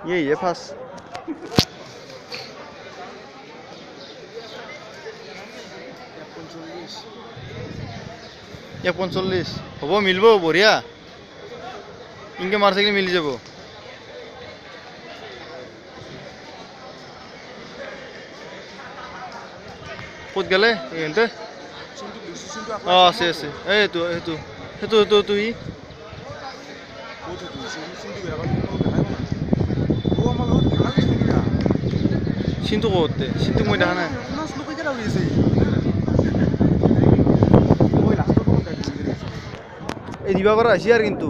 ये फास्ट ये 45 হব মিলব বঢ়িয়া ইনকে মার থাকলে মিলি যাব ক'ত গেলে এখানতে আছে আছে এইটো এইটো সেইটো সেইটো তুই চিন্তু ক'তে চিন্তু মই দেখা নাই এই দিবা পাৰা আছে আৰু কিন্তু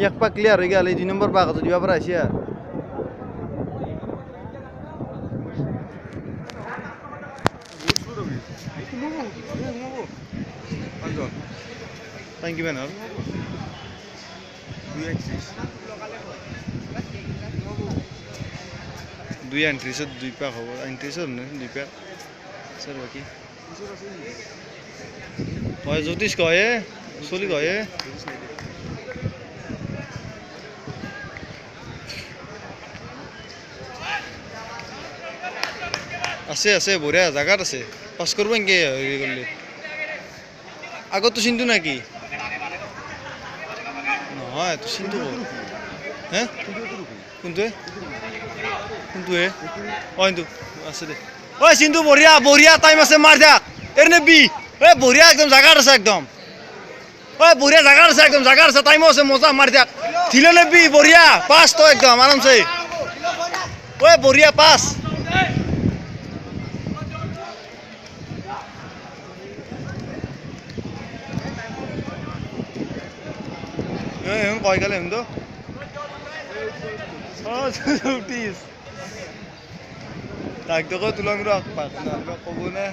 এক পাক ক্লিয়াৰ হৈ গেল এই 2 নম্বৰ পাক দিবা পাৰা আছে আৰু টাইম কিমান হ'ল 2:38 2 পাক হ'ব 38 নহয় 2 পাক স্যার বাকি হয় জ্যোতিষ কয়ে চলি কয়ে আছে আছে বঢ়িয়া জাগাত আছে পাস করব এনকে হেৰি করলে আগত তো সিন্ধু নাকি নহয় তো সিন্ধু হ্যাঁ কোনটো কোনটো ও সিন্ধু আছে দে ও সিন্ধু বঢ়িয়া বঢ়িয়া টাইম আছে মার দে এরনে বি এ বঢ়িয়া একদম জাগাত আছে একদম ও বঢ়িয়া জাগাত আছে একদম জাগাত আছে টাইম আছে মজা মার দে থিলে বি বঢ়িয়া পাস তো একদম আরামসে ও বঢ়িয়া পাস এখন কয় গেলে এখন তো উঠিস তাক তো তুলং রাখ কব না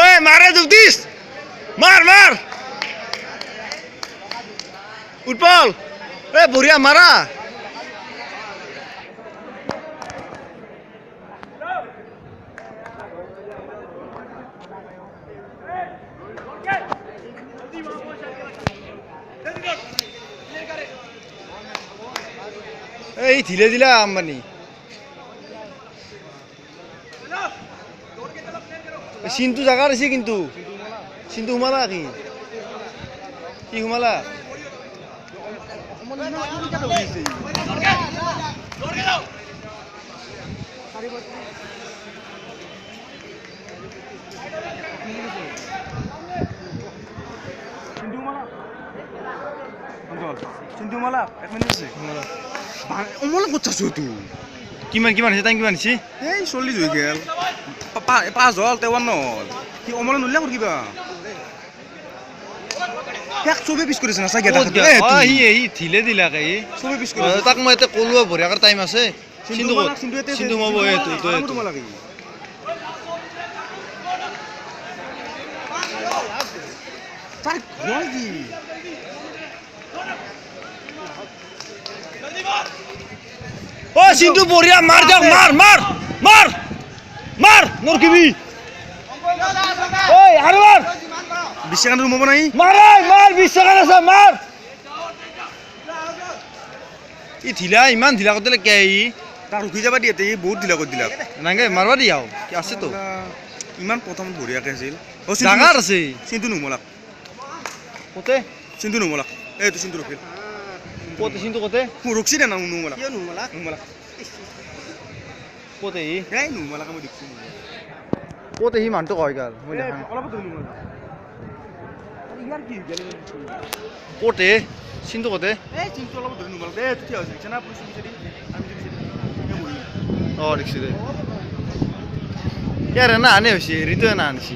ওই মারে জগদীশ মার মার উৎপল এ বঢ়িয়া মারা এই ঢিলে দিলা আম্বানি সিন্তু জায়গা আছে কিন্তু সিন্তু ঘুমালা কি ঘুমালা সিন্ধু মালা 1 মিনিট আছে অমল করছাছ তুই কিমান কিমান আছে টাইম কিমান আছে এই 40 হৈ গেল 5 হল 53 হল কি অমল নলিয়া কর কিবা এক ছবি পিস করিছ না সাইকে দেখা হি থিলে দিলা কে ছবি পিস করিছ তাক মই এতে কলুয়া ভৰিয়াৰ টাইম আছে সিন্ধু সিন্ধু মব এটো তো তাই গল কি ও সিন্ধু বঢ়িয়া মার যাও মার মার মার মার নরকিবি ওই আরে মার বিশ্বকান রুমব নাই মার মার বিশ্বকান আছে মার ই ঢিলা ইমান ঢিলা করতে কে ই তার রুকি যাবা দিয়েতে বহুত ঢিলা কর দিলা নাগে মারবা দিয়াও কি আছে তো ইমান প্রথম বঢ়িয়াকে আছিল ও জাগার আছে সিন্ধু নুমলা কোতে সিন্ধু নুমলা এই তো সিন্ধু রকিল কোতে সিন্ধু কোতে রুকছি না নুমলা কি নুমলা নুমলা কোতে ই এই নুমলা কাম দেখছি কোতে হি মানটো কয় গাল মই দেখা অলপ ধৰি নুমলা ইয়াৰ কি গেল কোতে সিন্ধু কোতে এই সিন্ধু অলপ ধৰি নুমলা দে তুই আছে না পুলিশ বিচাৰি আমি বিচাৰি ও দেখছি দে ইয়াৰে না আনে হইছে ঋতু না আনছি